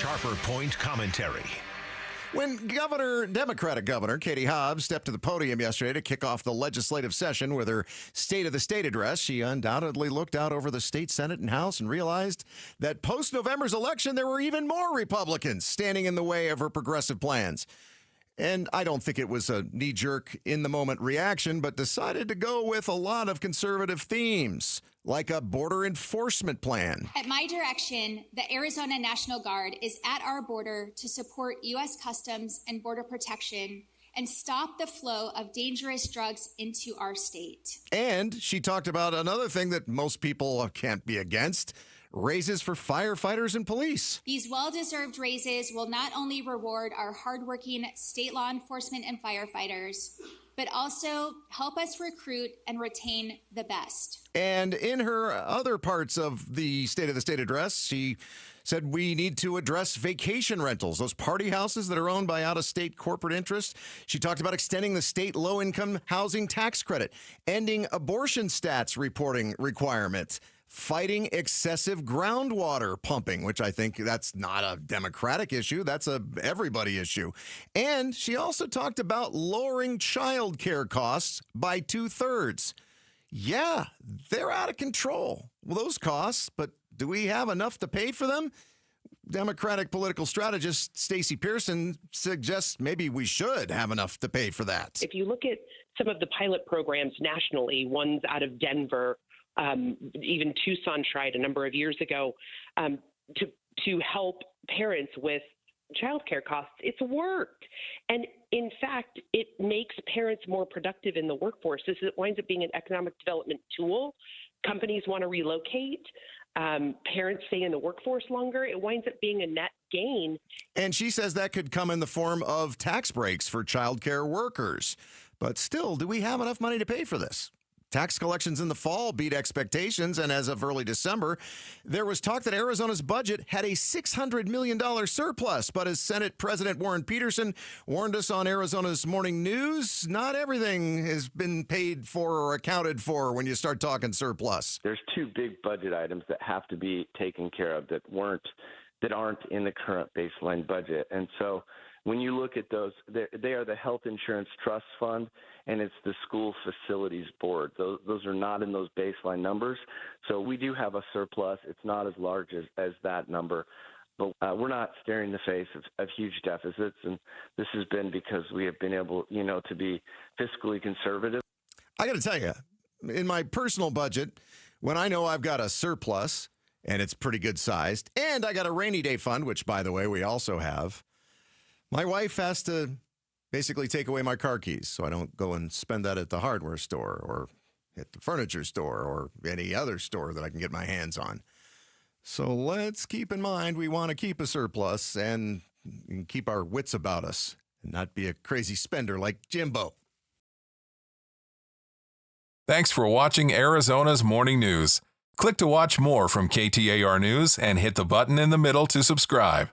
Sharper Point Commentary. When Democratic Governor Katie Hobbs stepped to the podium yesterday to kick off the legislative session with her State of the State address, she undoubtedly looked out over the state Senate and House and realized that post-November's election, there were even more Republicans standing in the way of her progressive plans. And I don't think it was a knee-jerk, in-the-moment reaction, but decided to go with a lot of conservative themes, like a border enforcement plan. At my direction, the Arizona National Guard is at our border to support U.S. Customs and Border Protection and stop the flow of dangerous drugs into our state. And she talked about another thing that most people can't be against: raises for firefighters and police. These well-deserved raises will not only reward our hardworking state law enforcement and firefighters, but also help us recruit and retain the best. And in her other parts of the State of the State address, she said we need to address vacation rentals, those party houses that are owned by out-of-state corporate interests. She talked about extending the state low-income housing tax credit, ending abortion stats reporting requirements, fighting excessive groundwater pumping, which I think that's not a Democratic issue. That's a everybody issue. And she also talked about lowering child care costs by 2/3. Yeah, they're out of control, those costs, but do we have enough to pay for them? Democratic political strategist Stacey Pearson suggests maybe we should have enough to pay for that. If you look at some of the pilot programs nationally, ones out of Denver, even Tucson tried a number of years ago to help parents with childcare costs. It's worked. And in fact, it makes parents more productive in the workforce. It winds up being an economic development tool. Companies want to relocate. Parents stay in the workforce longer. It winds up being a net gain. And she says that could come in the form of tax breaks for childcare workers. But still, do we have enough money to pay for this? Tax collections in the fall beat expectations, and as of early December, there was talk that Arizona's budget had a $600 million surplus. But as Senate President Warren Peterson warned us on Arizona's Morning News, not everything has been paid for or accounted for when you start talking surplus. There's two big budget items that have to be taken care of that aren't in the current baseline budget. And so when you look at those, they are the Health Insurance Trust Fund and it's the School Facilities Board. Those are not in those baseline numbers. So we do have a surplus. It's not as large as that number. But we're not staring the face of huge deficits. And this has been because we have been able, to be fiscally conservative. I got to tell you, in my personal budget, when I know I've got a surplus and it's pretty good sized, and I got a rainy day fund, which, by the way, we also have, my wife has to basically take away my car keys so I don't go and spend that at the hardware store or at the furniture store or any other store that I can get my hands on. So let's keep in mind we want to keep a surplus and keep our wits about us and not be a crazy spender like Jimbo. Thanks for watching Arizona's Morning News. Click to watch more from KTAR News and hit the button in the middle to subscribe.